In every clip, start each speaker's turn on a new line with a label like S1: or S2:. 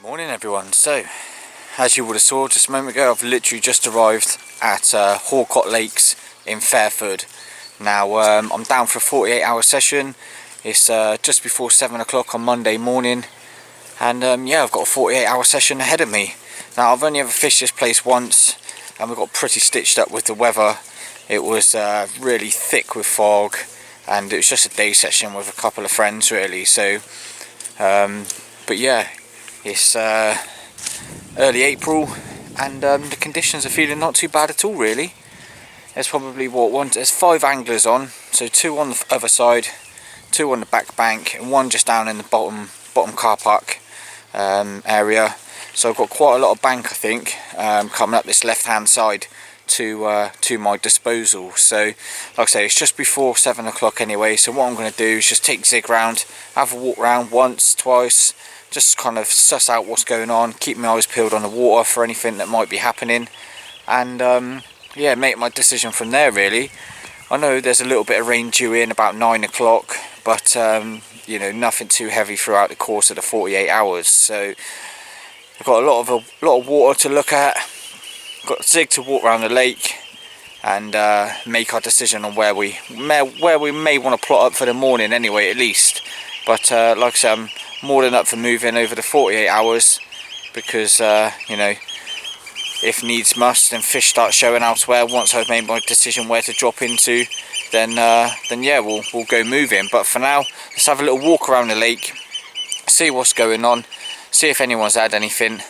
S1: Morning everyone. So as you would have saw just a moment ago, I've literally just arrived at Horcott Lakes in Fairford. Now I'm down for a 48-hour session. It's just before 7 o'clock on Monday morning, and yeah, I've got a 48-hour session ahead of me. Now I've only ever fished this place once, and we got pretty stitched up with the weather. It was really thick with fog, and it was just a day session with a couple of friends really. So but yeah, it's early April, and the conditions are feeling not too bad at all really. There's probably there's 5 anglers on, so 2 on the other side, 2 on the back bank, and 1 just down in the bottom car park area. So I've got quite a lot of bank, I think, coming up this left hand side to my disposal. So like I say, it's just before 7 o'clock anyway, so what I'm going to do is just take Zig round, have a walk round once, twice, just kind of suss out what's going on, keep my eyes peeled on the water for anything that might be happening, and yeah, make my decision from there really. I know there's a little bit of rain due in about 9 o'clock, but you know, nothing too heavy throughout the course of the 48 hours. So I've got a lot of water to look at, got Zig to walk around the lake, and make our decision on where we may want to plot up for the morning anyway, at least. But like I said, I'm more than up for moving over the 48 hours, because you know, if needs must and fish start showing elsewhere once I've made my decision where to drop into, then yeah, we'll go moving. But for now, let's have a little walk around the lake, see what's going on, see if anyone's had anything,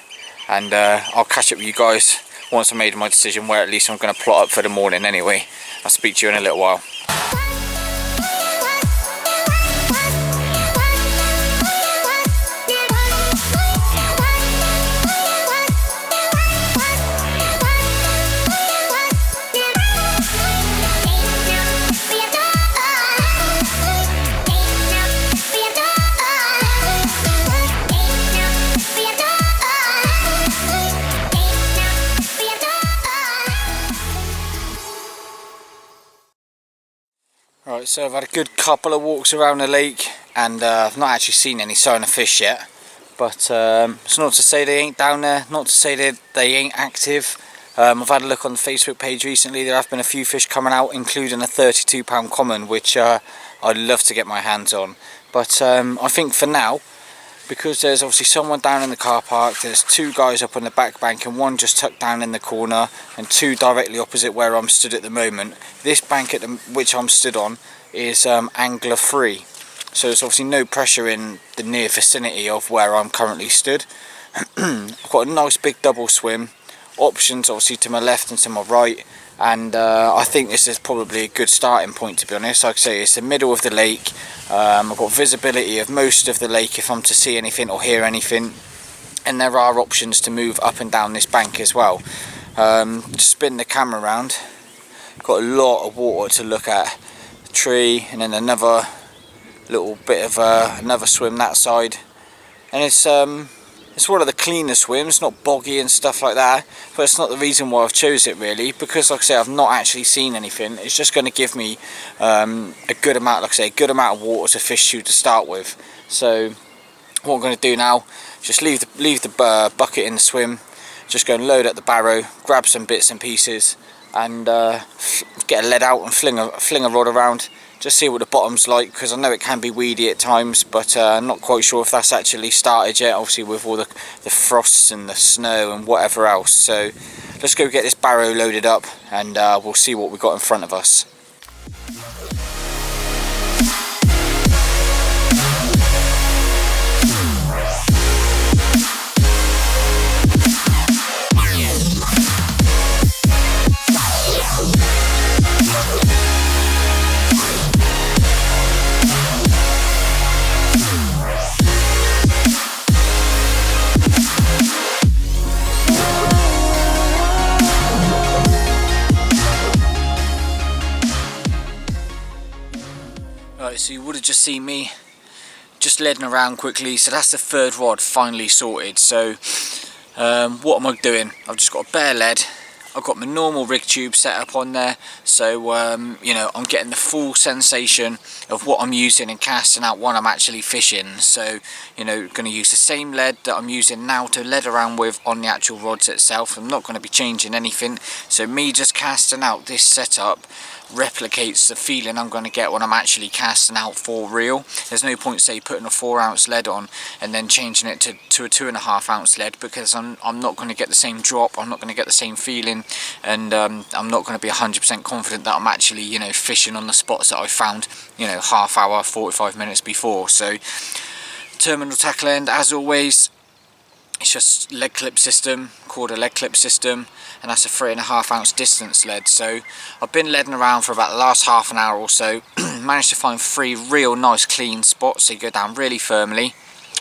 S1: and I'll catch up with you guys once I've made my decision where at least I'm going to plot up for the morning anyway. I'll speak to you in a little while. Right, so I've had a good couple of walks around the lake, and I've not actually seen any sign of fish yet, but it's not to say they ain't down there, not to say they ain't active. I've had a look on the Facebook page recently. There have been a few fish coming out, including a 32-pound common, which I'd love to get my hands on. But I think for now, because there's obviously someone down in the car park, there's 2 guys up on the back bank and 1 just tucked down in the corner, and 2 directly opposite where I'm stood at the moment. This bank which I'm stood on is angler free, so there's obviously no pressure in the near vicinity of where I'm currently stood. I've got a nice big double swim, options obviously to my left and to my right, and I think this is probably a good starting point, to be honest. Like I say, it's the middle of the lake. I've got visibility of most of the lake if I'm to see anything or hear anything, and there are options to move up and down this bank as well. Just spin the camera around, got a lot of water to look at, a tree, and then another little bit of another swim that side, and it's one of the cleaner swims, not boggy and stuff like that, but it's not the reason why I've chose it really, because like I say, I've not actually seen anything. It's just going to give me a good amount, like I say, a good amount of water to fish to start with. So what I'm going to do now, just leave the bucket in the swim, just go and load up the barrow, grab some bits and pieces, and get a lead out and fling a rod around, just see what the bottom's like, because I know it can be weedy at times, but I'm not quite sure if that's actually started yet, obviously with all the frosts and the snow and whatever else. So let's go get this barrow loaded up, and we'll see what we've got in front of us. Right, so you would have just seen me just leading around quickly. So that's the 3rd rod finally sorted. So what am I doing? I've just got a bare lead, I've got my normal rig tube set up on there, so you know, I'm getting the full sensation of what I'm using and casting out when I'm actually fishing. So you know, going to use the same lead that I'm using now to lead around with on the actual rods itself. I'm not going to be changing anything, so me just casting out this setup replicates the feeling I'm going to get when I'm actually casting out for real. There's no point, say, putting a 4-ounce lead on and then changing it to a 2.5-ounce lead, because I'm not going to get the same drop, I'm not going to get the same feeling, and I'm not going to be 100% confident that I'm actually, you know, fishing on the spots that I found, you know, half hour, 45 minutes before. So terminal tackle end, as always, it's just lead clip system, quarter lead clip system, and that's a 3.5-ounce distance lead. So I've been leading around for about the last half an hour or so. Managed to find 3 real nice clean spots, so you go down really firmly.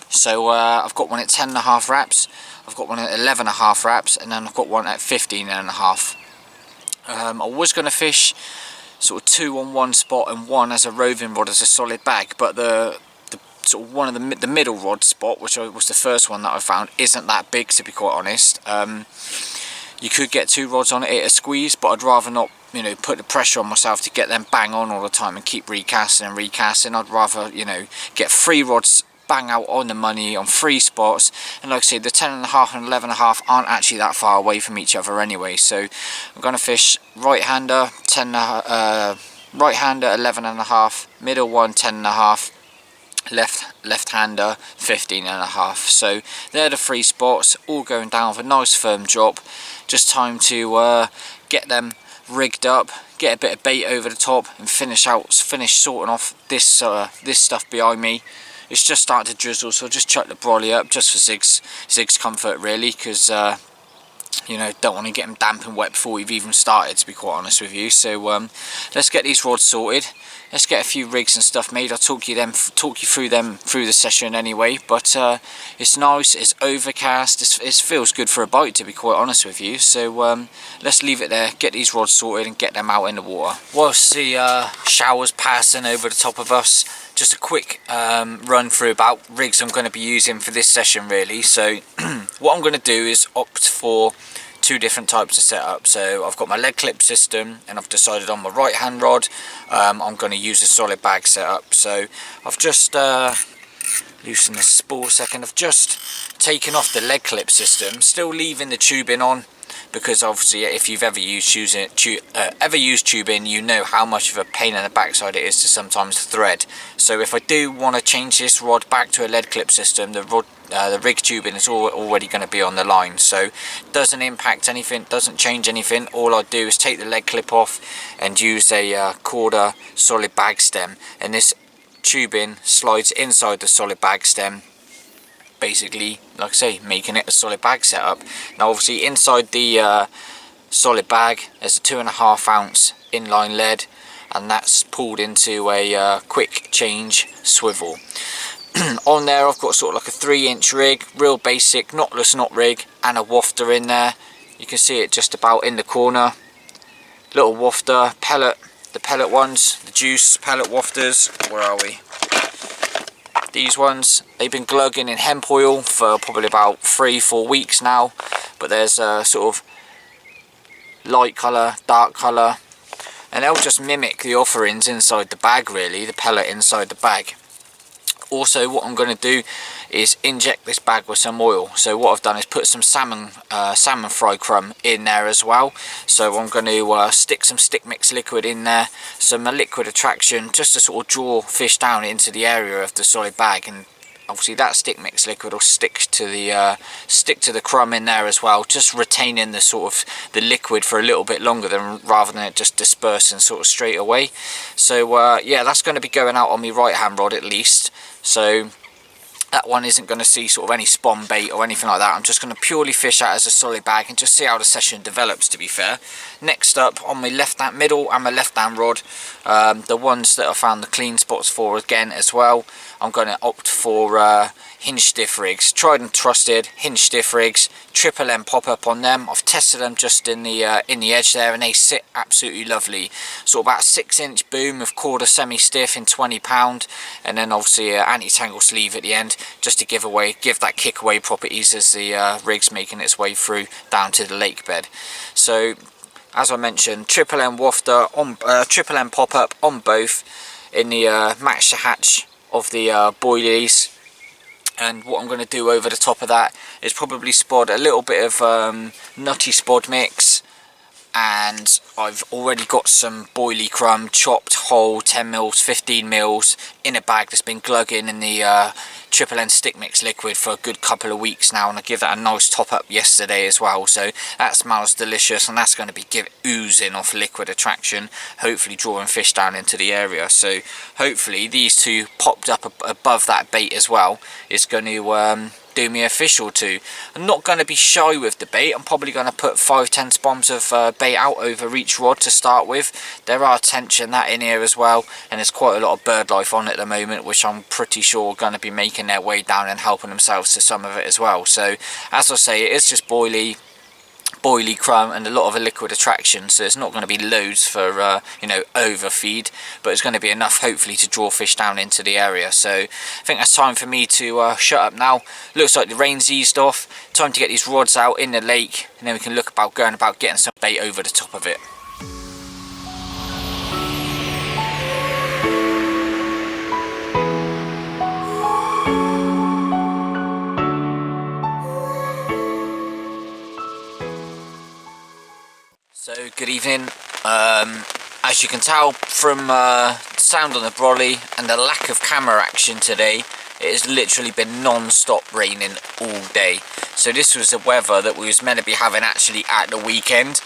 S1: So I've got one at 10.5 wraps, I've got one at 11.5 wraps, and then I've got one at 15.5. I was going to fish sort of 2 on one spot and 1 as a roving rod as a solid bag, but the sort of one of the middle rod spot, which was the first one that I found, isn't that big, to be quite honest. You could get 2 rods on it at a squeeze, but I'd rather not, you know, put the pressure on myself to get them bang on all the time and keep recasting and recasting. I'd rather, you know, get 3 rods bang out on the money on 3 spots, and like I say, the 10.5 and 11.5 aren't actually that far away from each other anyway. So I'm going to fish right-hander, right-hander 11.5, middle one 10.5, left-hander 15.5. So they're the 3 spots, all going down with a nice firm drop. Just time to get them rigged up, get a bit of bait over the top, and finish sorting off this stuff behind me. It's just starting to drizzle, so I'll just chuck the brolly up just for Zig's comfort, really, because you know, don't want to get them damp and wet before we've even started, to be quite honest with you. So let's get these rods sorted, let's get a few rigs and stuff made. I'll talk you through them through the session anyway. But it's nice, it's overcast, it feels good for a bite, to be quite honest with you. So let's leave it there, get these rods sorted and get them out in the water. Whilst the shower's passing over the top of us, just a quick run through about rigs I'm going to be using for this session, really. So what I'm going to do is opt for 2 different types of setup. So I've got my lead clip system, and I've decided on my right hand rod I'm going to use a solid bag setup. So I've just loosened this spool a second. I've just taken off the lead clip system, still leaving the tubing on, because obviously if you've ever used tubing, you know how much of a pain in the backside it is to sometimes thread. So if I do want to change this rod back to a lead clip system, the rig tubing is already going to be on the line, so it doesn't impact anything, doesn't change anything. All I do is take the lead clip off and use a quarter solid bag stem, and this tubing slides inside the solid bag stem, basically, like I say, making it a solid bag setup. Now obviously inside the solid bag there's a 2.5-ounce inline lead, and that's pulled into a quick change swivel. On there I've got sort of like a 3-inch rig, real basic knotless knot rig, and a wafter in there. You can see it just about in the corner. Little wafter, pellet, the pellet ones, the juice pellet wafters. Where are we? These ones, they've been glugging in hemp oil for probably about 3-4 weeks now, but there's a sort of light colour, dark colour, and they'll just mimic the offerings inside the bag, really, the pellet inside the bag. Also, what I'm going to do is inject this bag with some oil. So what I've done is put some salmon fry crumb in there as well. So I'm going to stick some stick mix liquid in there, some liquid attraction, just to sort of draw fish down into the area of the solid bag. And obviously that stick mix liquid will stick to the crumb in there as well, just retaining the sort of the liquid for a little bit longer rather than it just dispersing sort of straight away. So yeah, that's going to be going out on my right hand rod at least. So that one isn't going to see sort of any spawn bait or anything like that. I'm just going to purely fish out as a solid bag and just see how the session develops, to be fair. Next up, on my left hand middle and my left hand rod, the ones that I found the clean spots for again as well, I'm going to opt for hinge stiff rigs, tried and trusted hinge stiff rigs, triple M pop up on them. I've tested them just in the edge there, and they sit absolutely lovely. So about 6-inch boom with quarter semi stiff in £20, and then obviously anti-tangle sleeve at the end, just to give that kick away properties as the rig's making its way through down to the lake bed. So as I mentioned, triple M wafter on triple M pop up on both in the match the hatch of the boilies. And what I'm going to do over the top of that is probably spod a little bit of Nutty Spode mix, and I've already got some boilie crumb chopped whole, 10 mils, 15 mils in a bag that's been glugging in the triple N stick mix liquid for a good couple of weeks now, and I give that a nice top up yesterday as well, so that smells delicious, and that's going to be oozing off liquid attraction, hopefully drawing fish down into the area. So hopefully these two popped up above that bait as well is going to do me a fish or two. I'm not going to be shy with the bait. I'm probably going to put 5-10 spoms of bait out over each rod to start with. There are tension that in here as well, and there's quite a lot of bird life on at the moment, which I'm pretty sure are going to be making their way down and helping themselves to some of it as well. So as I say, it is just boilie crumb and a lot of a liquid attraction, so it's not going to be loads for you know, overfeed, but it's going to be enough hopefully to draw fish down into the area. So I think that's time for me to shut up now. Looks like the rain's eased off, time to get these rods out in the lake, and then we can look about going about getting some bait over the top of it. So good evening. As you can tell from the sound on the brolly and the lack of camera action today, it has literally been non-stop raining all day. So this was the weather that we was meant to be having actually at the weekend,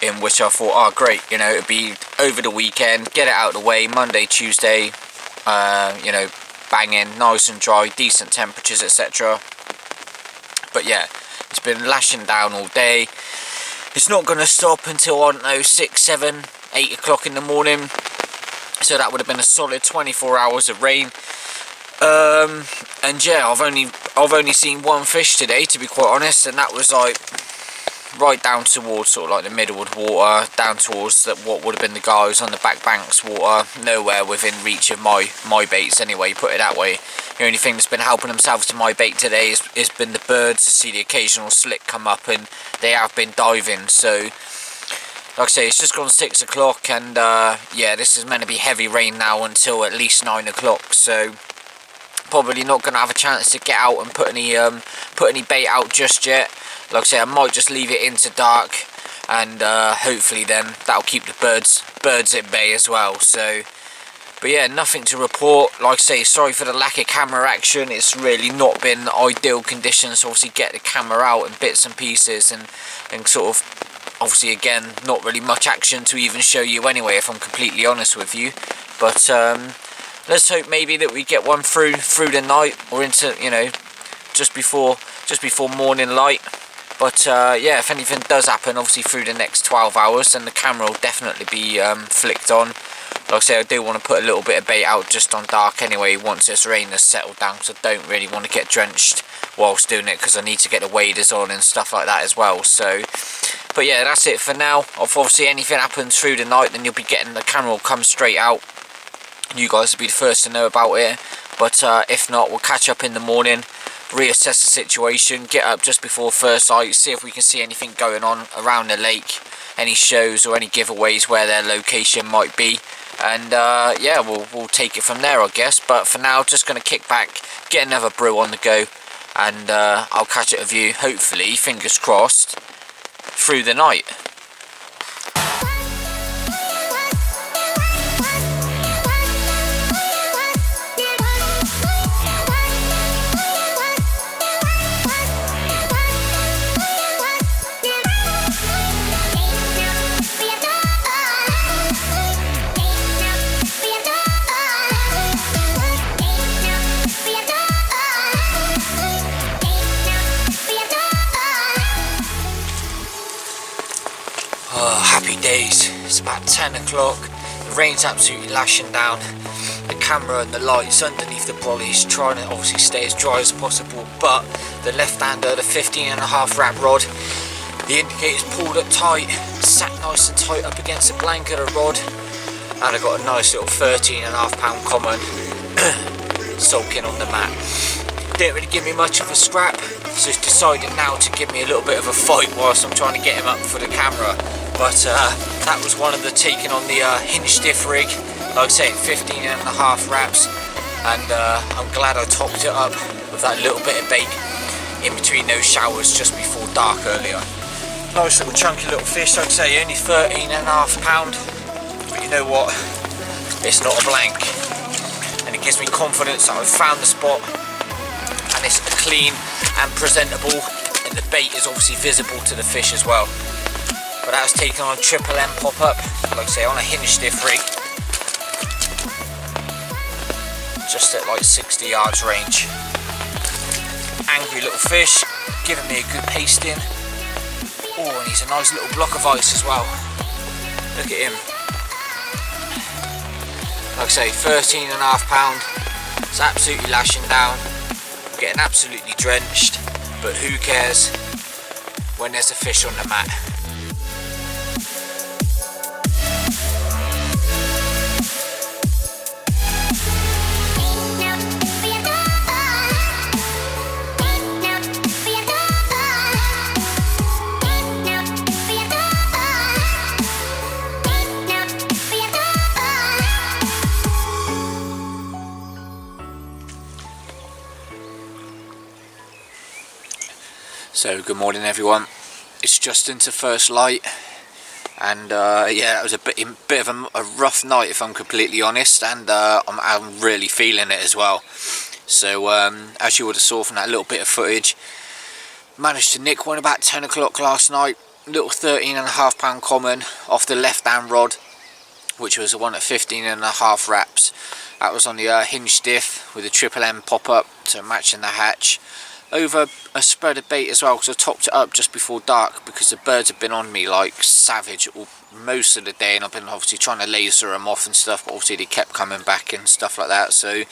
S1: in which I thought, oh great, you know, it'd be over the weekend, get it out of the way, Monday, Tuesday, you know, banging, nice and dry, decent temperatures, etc. But yeah, it's been lashing down all day. It's not going to stop until, I don't know, 6, 7, 8 o'clock in the morning. So that would have been a solid 24 hours of rain. And yeah, I've only seen one fish today, to be quite honest, and that was like right down towards sort of like the Middlewood water, down towards what would have been the guys on the back banks water, nowhere within reach of my baits anyway, put it that way. The only thing that's been helping themselves to my bait today has been the birds, to see the occasional slick come up, and they have been diving. So like I say, it's just gone 6 o'clock, and yeah, this is meant to be heavy rain now until at least 9 o'clock, so probably not going to have a chance to get out and put any bait out just yet. Like I say, I might just leave it into dark, and hopefully then that'll keep the birds at bay as well. So, but yeah, nothing to report. Like I say, sorry for the lack of camera action. It's really not been ideal conditions to obviously get the camera out in bits and pieces, and sort of obviously again not really much action to even show you anyway, if I'm completely honest with you. But let's hope maybe that we get one through the night, or into, you know, just before morning light. But yeah, if anything does happen obviously through the next 12 hours, then the camera will definitely be flicked on. Like I say, I do want to put a little bit of bait out just on dark anyway, once this rain has settled down, because I don't really want to get drenched whilst doing it, because I need to get the waders on and stuff like that as well. So, but yeah, that's it for now. If obviously anything happens through the night, then you'll be getting, the camera will come straight out. You guys will be the first to know about it. But if not, we'll catch up in the morning, reassess the situation, get up just before first light, see if we can see anything going on around the lake, any shows or any giveaways where their location might be, and yeah, we'll take it from there, I guess. But for now, just going to kick back, get another brew on the go, and I'll catch it with you, hopefully, fingers crossed, through the night. Happy days. It's about 10 o'clock, the rain's absolutely lashing down, the camera and the lights underneath the brollies, trying to obviously stay as dry as possible. But the left-hander, the 15.5 wrap rod, the indicator's pulled up tight, sat nice and tight up against the blank of the rod, and I got a nice little 13.5 pound common sulking on the mat. Didn't really give me much of a scrap, so he's decided now to give me a little bit of a fight whilst I'm trying to get him up for the camera. But that was one of the taking on the hinge stiff rig, like I say, 15.5 wraps, and I'm glad I topped it up with that little bit of bait in between those showers just before dark earlier. Nice little chunky little fish, like I say, only 13.5 pound, but you know what, it's not a blank, and it gives me confidence that I've found the spot and it's clean and presentable, and the bait is obviously visible to the fish as well. But that was taken on a triple M pop-up, like I say, on a hinge stiff rig, just at like 60 yards range. Angry little fish, giving me a good pasting. Oh, and he's a nice little block of ice as well. Look at him. Like I say, 13.5 pound. It's absolutely lashing down. I'm getting absolutely drenched, but who cares when there's a fish on the mat. So good morning everyone, it's just into first light, and yeah, it was a bit of a rough night if I'm completely honest, and I'm really feeling it as well. So as you would have saw from that little bit of footage, managed to nick one about 10 o'clock last night, little 13.5 pound common off the left hand rod, which was the one at 15.5 wraps. That was on the hinge stiff with a triple M pop up, so matching the hatch. Over a spread of bait as well, because I topped it up just before dark because the birds have been on me like savage most of the day, and I've been obviously trying to laser them off and stuff, but obviously they kept coming back and stuff like that. So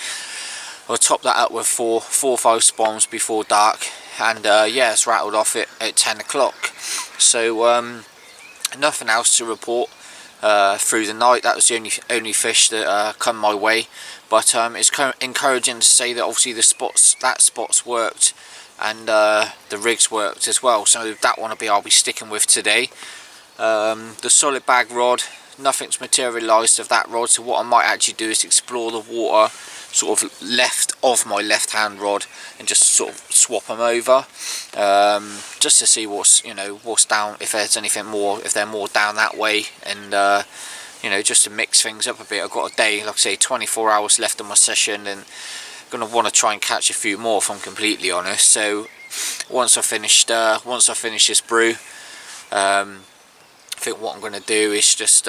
S1: I'll top that up with four or five spawns before dark, and yeah, it's rattled off it at 10 o'clock. So nothing else to report through the night. That was the only fish that come my way. But it's encouraging to say that obviously that spot's worked, and the rigs worked as well. So that one I'll be sticking with today. The solid bag rod, nothing's materialised of that rod. So what I might actually do is explore the water sort of left of my left hand rod and just sort of swap them over, just to see what's down, if there's anything more, if they're more down that way, and you know, just to mix things up a bit. I've got a day, like I say, 24 hours left on my session, and I'm going to want to try and catch a few more if I'm completely honest. So once I finish this brew, I think what I'm going to do is just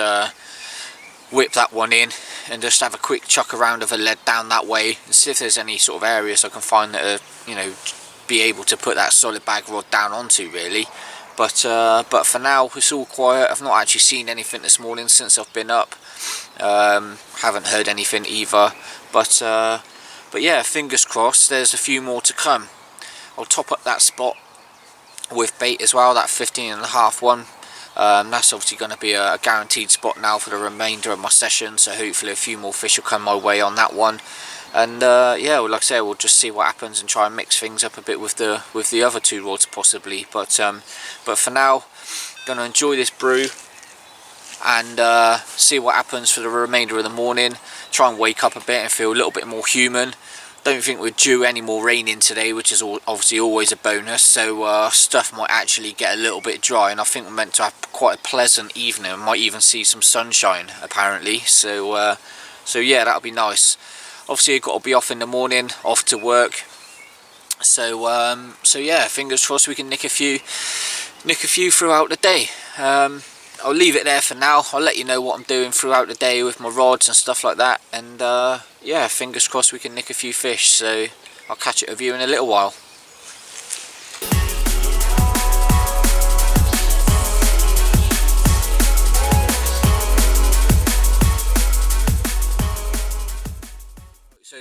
S1: whip that one in and just have a quick chuck around of a lead down that way and see if there's any sort of areas I can find that are, you know, be able to put that solid bag rod down onto really. But for now it's all quiet. I've not actually seen anything this morning since I've been up. Haven't heard anything either. But yeah, fingers crossed. There's a few more to come. I'll top up that spot with bait as well. That 15.5 one. That's obviously going to be a guaranteed spot now for the remainder of my session. So hopefully a few more fish will come my way on that one. And yeah, well, like I say, we'll just see what happens and try and mix things up a bit with the other two rods possibly. But for now, going to enjoy this brew and see what happens for the remainder of the morning. Try and wake up a bit and feel a little bit more human. Don't think we're due any more rain in today, which is obviously always a bonus. So stuff might actually get a little bit dry, and I think we're meant to have quite a pleasant evening. We might even see some sunshine apparently. So yeah, that'll be nice. Obviously I've got to be off in the morning, off to work. So yeah, fingers crossed we can nick a few throughout the day. I'll leave it there for now. I'll let you know what I'm doing throughout the day with my rods and stuff like that. And yeah, fingers crossed we can nick a few fish. So I'll catch it with you in a little while.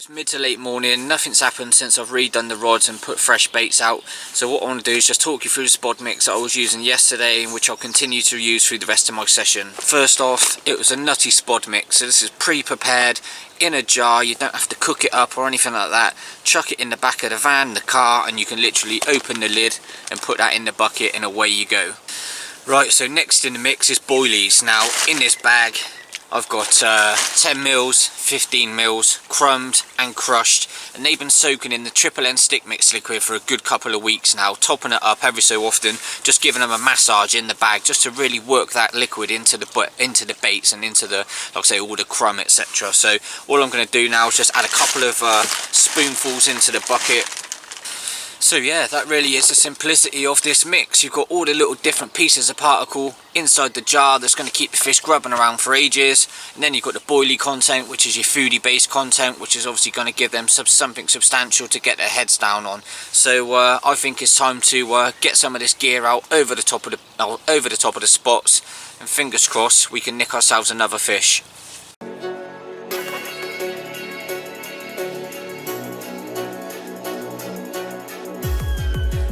S1: It's mid to late morning, nothing's happened since I've redone the rods and put fresh baits out. So what I want to do is just talk you through the spod mix that I was using yesterday and which I'll continue to use through the rest of my session. First off, it was a Nutty Spode mix. So this is pre-prepared in a jar. You don't have to cook it up or anything like that. Chuck it in the back of the van, the car, and you can literally open the lid and put that in the bucket and away you go. Right, so next in the mix is boilies. Now in this bag I've got 10 mils, 15 mils, crumbed and crushed, and they've been soaking in the Triple N stick mix liquid for a good couple of weeks now, topping it up every so often, just giving them a massage in the bag just to really work that liquid into the baits and into the, like I say, all the crumb, etc. So all I'm going to do now is just add a couple of spoonfuls into the bucket. So yeah, that really is the simplicity of this mix. You've got all the little different pieces of particle inside the jar that's going to keep the fish grubbing around for ages, and then you've got the boilie content, which is your foodie based content, which is obviously going to give them something substantial to get their heads down on. So I think it's time to get some of this gear out over the top of the spots, and fingers crossed we can nick ourselves another fish.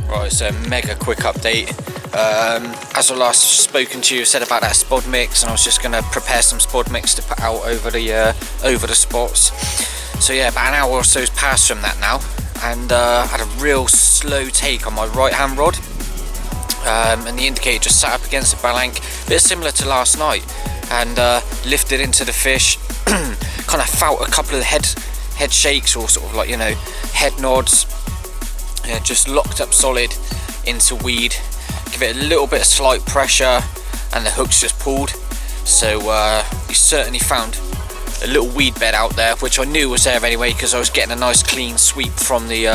S1: Right, so mega quick update. As I last spoken to you, said about that spod mix, and I was just going to prepare some spod mix to put out over the spots. So yeah, about an hour or so's passed from that now, and I had a real slow take on my right hand rod, and the indicator just sat up against the balank, a bit similar to last night, and lifted into the fish. Kind of felt a couple of head shakes, or sort of like, you know, head nods. Yeah, just locked up solid into weed, give it a little bit of slight pressure and the hook's just pulled. So we certainly found a little weed bed out there, which I knew was there anyway because I was getting a nice clean sweep from the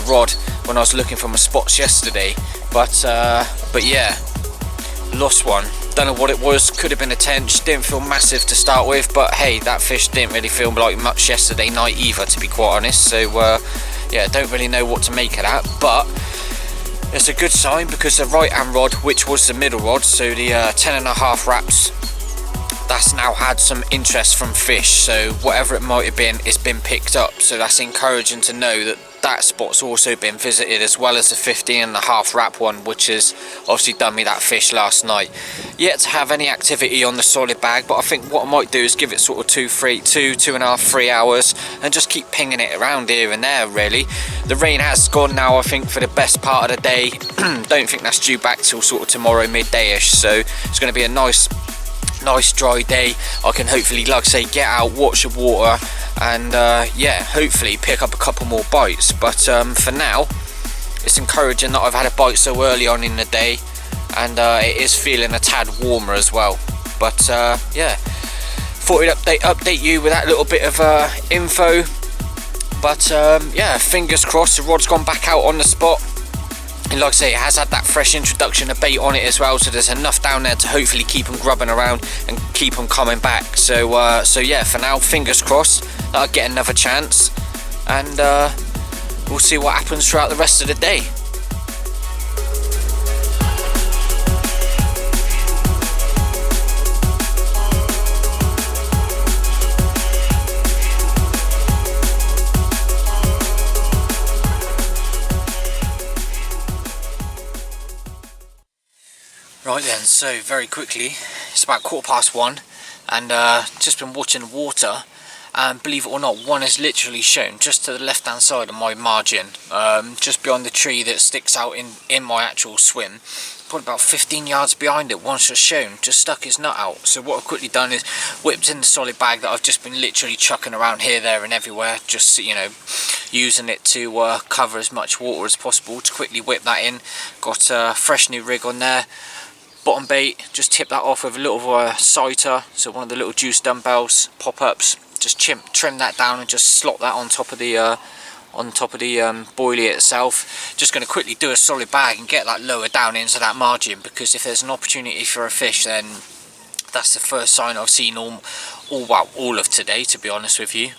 S1: rod when I was looking for my spots yesterday. But yeah, lost one. Don't know what it was, could have been a tench, didn't feel massive to start with, but hey, that fish didn't really feel like much yesterday night either, to be quite honest. So yeah, don't really know what to make of that, but it's a good sign because the right hand rod, which was the middle rod, so the 10.5 wraps, that's now had some interest from fish. So whatever it might have been, it's been picked up. So that's encouraging to know that that spot's also been visited, as well as the 15.5 wrap one, which has obviously done me that fish last night. Yet to have any activity on the solid bag, but I think what I might do is give it sort of 2.5, 3 hours and just keep pinging it around here and there really. The rain has gone now, I think, for the best part of the day. Don't think that's due back till sort of tomorrow midday-ish, so it's going to be a nice dry day. I can hopefully, like I say, get out, watch the water, and yeah, hopefully pick up a couple more bites. But for now, it's encouraging that I've had a bite so early on in the day, and it is feeling a tad warmer as well. But yeah, thought I'd update you with that little bit of info. But yeah, fingers crossed the rod's gone back out on the spot. And like I say, it has had that fresh introduction of bait on it as well, so there's enough down there to hopefully keep them grubbing around and keep them coming back. So so yeah, for now, fingers crossed that I'll get another chance, and we'll see what happens throughout the rest of the day. Right then, so very quickly, it's about 1:15, and just been watching water, and believe it or not, one is literally shown just to the left hand side of my margin, just beyond the tree that sticks out in my actual swim. Probably about 15 yards behind it, one's just shown, just stuck his nut out. So what I've quickly done is whipped in the solid bag that I've just been literally chucking around here, there and everywhere, just, you know, using it to cover as much water as possible, to quickly whip that in. Got a fresh new rig on there. Bottom bait, just tip that off with a little sighter, so one of the little juice dumbbells, pop-ups. Just trim that down and just slot that on top of the boilie itself. Just going to quickly do a solid bag and get that lower down into that margin, because if there's an opportunity for a fish, then that's the first sign I've seen all of today, to be honest with you.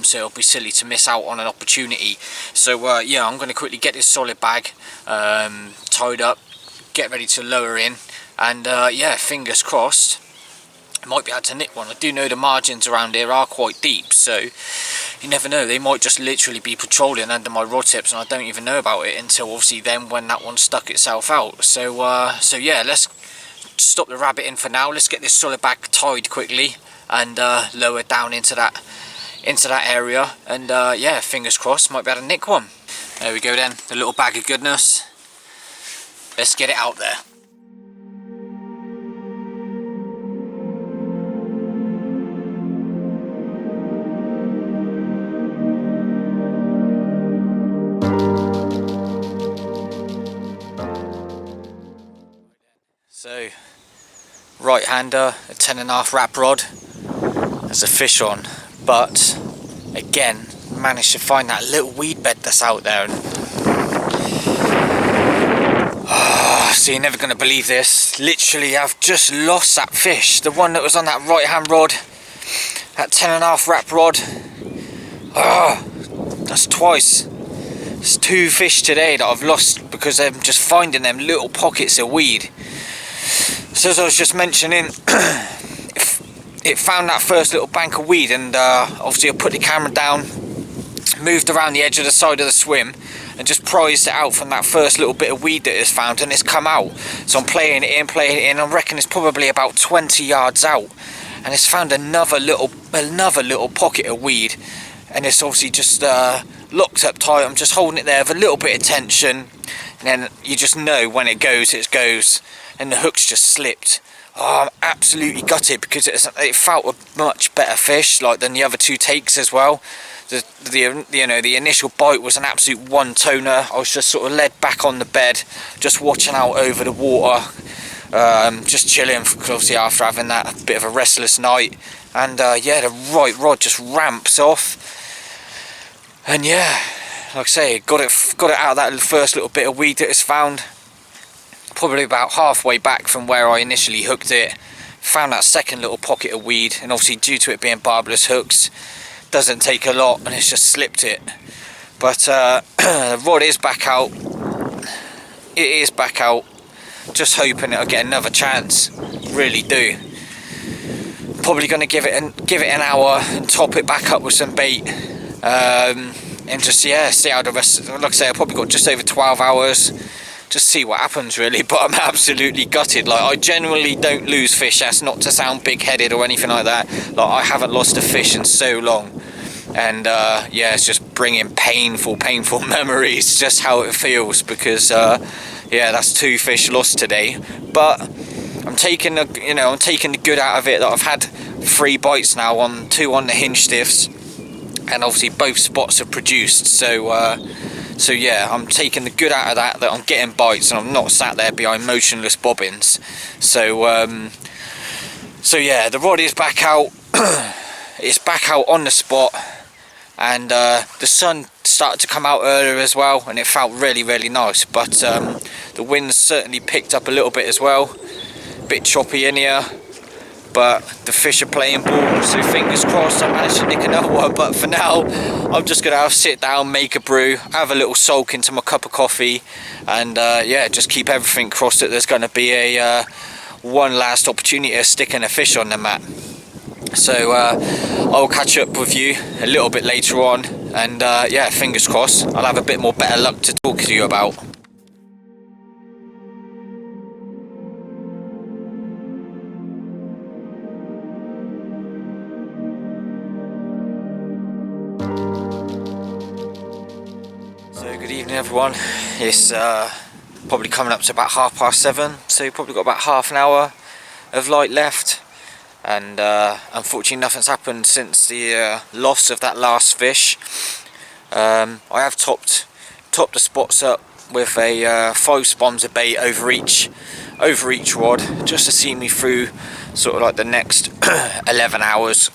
S1: So it'll be silly to miss out on an opportunity. So yeah, I'm going to quickly get this solid bag tied up, get ready to lower in, and yeah, fingers crossed, I might be able to nick one. I do know the margins around here are quite deep, so you never know, they might just literally be patrolling under my rod tips and I don't even know about it until obviously then when that one stuck itself out. So yeah, let's stop the rabbit in for now. Let's get this solid bag tied quickly and lower down into that area, and yeah, fingers crossed, might be able to nick one. There we go then, the little bag of goodness. Let's get it out there. So, right hander, a 10.5 wrap rod. There's a fish on, but again, managed to find that little weed bed that's out there. So you're never going to believe this. Literally, I've just lost that fish. The one that was on that right hand rod, that 10.5 wrap rod. That's twice. It's 2 fish today that I've lost because I'm just finding them little pockets of weed. So as I was just mentioning, it found that first little bank of weed, and obviously I put the camera down, moved around the edge of the side of the swim and just prized it out from that first little bit of weed that it's found, and it's come out. So I'm playing it in, I reckon it's probably about 20 yards out, and it's found another little pocket of weed, and it's obviously just locked up tight. I'm just holding it there with a little bit of tension, and then you just know when it goes, and the hook's just slipped. I'm absolutely gutted because it felt a much better fish than the other 2 takes as well. The initial bite was an absolute one-toner. I was just sort of led back on the bed, just watching out over the water, just chilling, because obviously after having that bit of a restless night, and yeah, the right rod just ramps off, and yeah, like I say, got it out of that first little bit of weed that it's found. Probably about halfway back from where I initially hooked it, found that second little pocket of weed, and obviously due to it being barbless hooks, doesn't take a lot, and it's just slipped it. But the rod is back out. It is back out. Just hoping it'll get another chance. Really do. Probably going to give it an hour and top it back up with some bait, and just see how the rest. Like I say, I've probably got just over 12 hours. Just see what happens really, but I'm absolutely gutted. I genuinely don't lose fish. That's not to sound big-headed or anything like that. I haven't lost a fish in so long, and yeah, it's just bringing painful memories, just how it feels, because yeah, that's 2 fish lost today. But I'm taking the good out of it, that I've had 3 bites now, 2 on the hinge stiffs, and obviously both spots have produced. So yeah, I'm taking the good out of that I'm getting bites and I'm not sat there behind motionless bobbins. So yeah, the rod is back out. It's back out on the spot, and the sun started to come out earlier as well, and it felt really nice. But the wind's certainly picked up a little bit as well. A bit choppy in here, but the fish are playing ball, so fingers crossed I managed to nick another one. But for now, I'm just going to sit down, make a brew, have a little sulk into my cup of coffee, and yeah, just keep everything crossed that there's going to be a one last opportunity of sticking a fish on the mat. So I'll catch up with you a little bit later on, and yeah, fingers crossed I'll have a bit more better luck to talk to you about. Good evening everyone. It's probably coming up to about 7:30, so you've probably got about half an hour of light left, and unfortunately nothing's happened since the loss of that last fish. I have topped the spots up with a 5 spons of bait over each rod, just to see me through sort of the next 11 hours.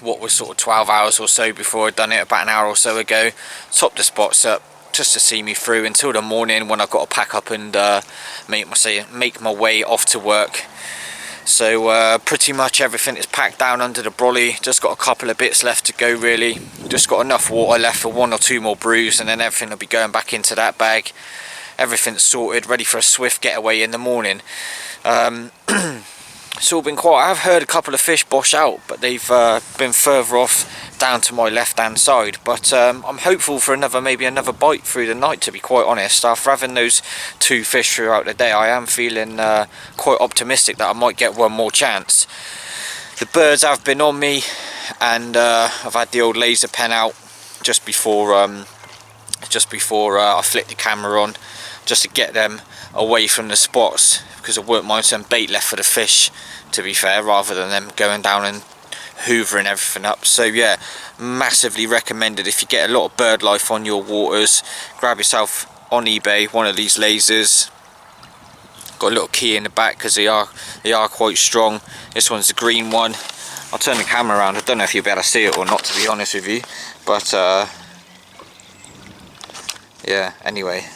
S1: What was sort of 12 hours or so before I'd done it about an hour or so ago. Topped the spots up just to see me through until the morning, when I've got to pack up and make my way off to work. So pretty much everything is packed down under the brolly. Just got a couple of bits left to go really. Just got enough water left for 1 or 2 more brews, and then everything will be going back into that bag. Everything's sorted, ready for a swift getaway in the morning. It's all been quiet. I've heard a couple of fish bosh out, but they've been further off down to my left hand side. But I'm hopeful for maybe another bite through the night, to be quite honest. After having those 2 fish throughout the day, I am feeling quite optimistic that I might get one more chance. The birds have been on me, and I've had the old laser pen out just before I flicked the camera on, just to get them away from the spots, because I wouldn't mind some bait left for the fish, to be fair, rather than them going down and hoovering everything up. So yeah, massively recommended. If you get a lot of bird life on your waters, grab yourself on eBay one of these lasers. Got a little key in the back because they are quite strong. This one's the green one. I'll turn the camera around. I don't know if you'll be able to see it or not, to be honest with you, but yeah, anyway,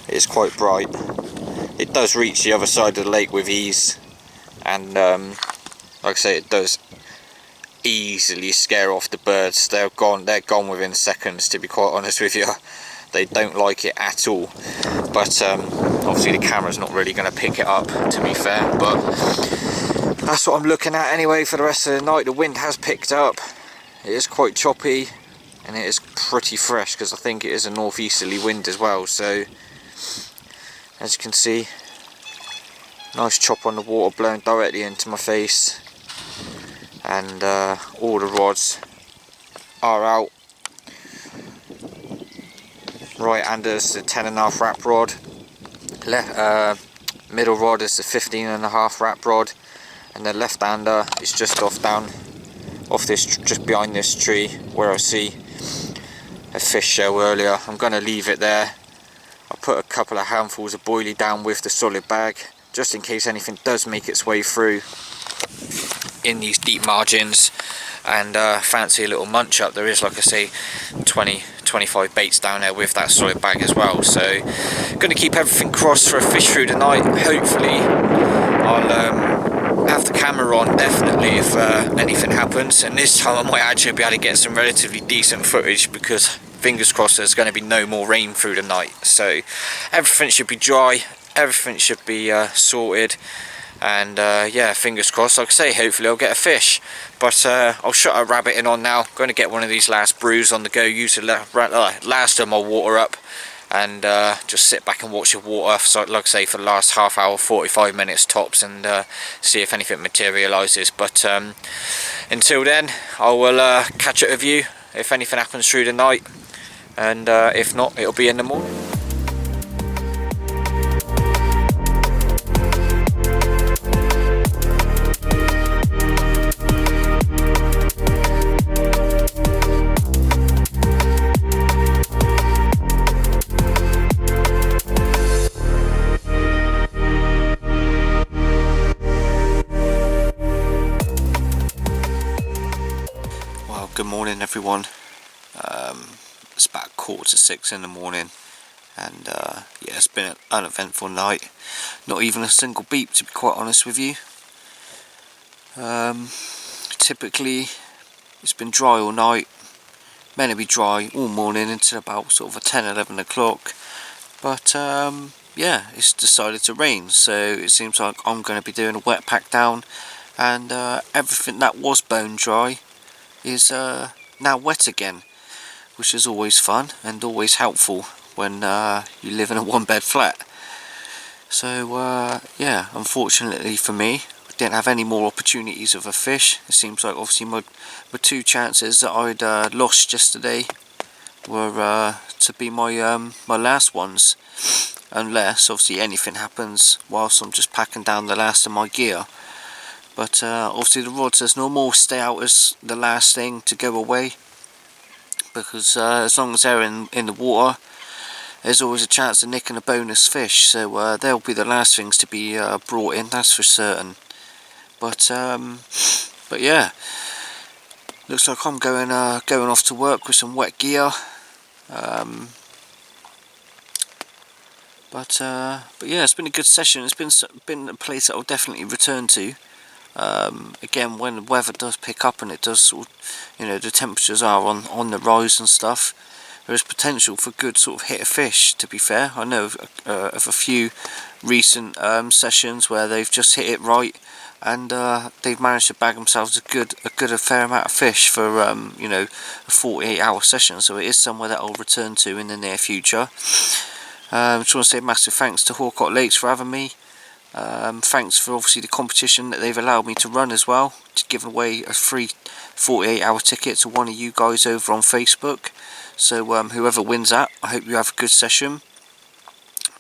S1: it's quite bright. It does reach the other side of the lake with ease, and like I say, it does easily scare off the birds. They're gone within seconds, to be quite honest with you. They don't like it at all. But obviously the camera's not really going to pick it up, to be fair, but that's what I'm looking at anyway for the rest of the night. The wind has picked up. It is quite choppy, and it is pretty fresh, because I think it is a northeasterly wind as well. So as you can see, nice chop on the water blowing directly into my face, and all the rods are out. Right hander is the 10.5 wrap rod, middle rod is the 15.5 wrap rod, and the left hander is just just behind this tree where I see a fish show earlier. I'm going to leave it there. I'll put a couple of handfuls of boilie down with the solid bag, just in case anything does make its way through in these deep margins, and fancy a little munch up. There is, like I say, 20-25 baits down there with that solid bag as well. So going to keep everything crossed for a fish through the night. Hopefully I'll have the camera on, definitely, if anything happens, and this time I might actually be able to get some relatively decent footage, because fingers crossed there's going to be no more rain through the night. So everything should be dry, everything should be sorted, and yeah, fingers crossed. Like I say, hopefully I'll get a fish. But I'll shut a rabbit in on now. Going to get one of these last brews on the go, use the last of my water up, and just sit back and watch the water, so like I say, for the last half hour, 45 minutes tops, and see if anything materialises. But until then, I will catch up with you if anything happens through the night, and if not, it'll be in the morning. Good morning, everyone. It's about 5:45 in the morning, and yeah, it's been an uneventful night. Not even a single beep, to be quite honest with you. Typically it's been dry all night, meant to be dry all morning until about sort of 10-11 o'clock, but yeah, it's decided to rain, so it seems like I'm going to be doing a wet pack down, and everything that was bone dry is now wet again, which is always fun and always helpful when you live in a one-bed flat. So yeah, unfortunately for me, I didn't have any more opportunities of a fish. It seems like obviously my 2 chances that I'd lost yesterday were to be my my last ones, unless obviously anything happens whilst I'm just packing down the last of my gear. But obviously the rods, as normal, stay out as the last thing to go away, because as long as they're in the water, there's always a chance of nicking a bonus fish. So they'll be the last things to be brought in, that's for certain. But yeah, looks like I'm going off to work with some wet gear. But yeah, it's been a good session. It's been a place that I'll definitely return to. Again, when the weather does pick up and it does sort of, you know, the temperatures are on the rise and stuff, there is potential for good sort of hit a fish, to be fair. I know of a few recent sessions where they've just hit it right, and they've managed to bag themselves a fair amount of fish for you know, a 48-hour session. So it is somewhere that I'll return to in the near future. Just want to say a massive thanks to Horcott Lakes for having me. Thanks for obviously the competition that they've allowed me to run as well, to give away a free 48-hour ticket to one of you guys over on Facebook. So whoever wins that, I hope you have a good session.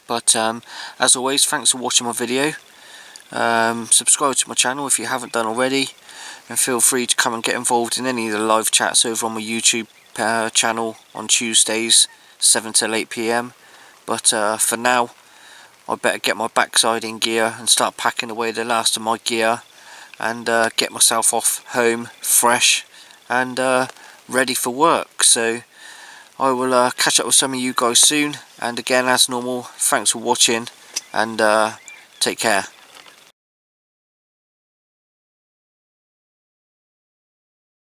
S1: But as always, thanks for watching my video. Subscribe to my channel if you haven't done already, and feel free to come and get involved in any of the live chats over on my YouTube channel on Tuesdays 7 till 8 PM. But for now, I better get my backside in gear and start packing away the last of my gear, and get myself off home fresh and ready for work. So I will catch up with some of you guys soon, and again, as normal, thanks for watching, and take care.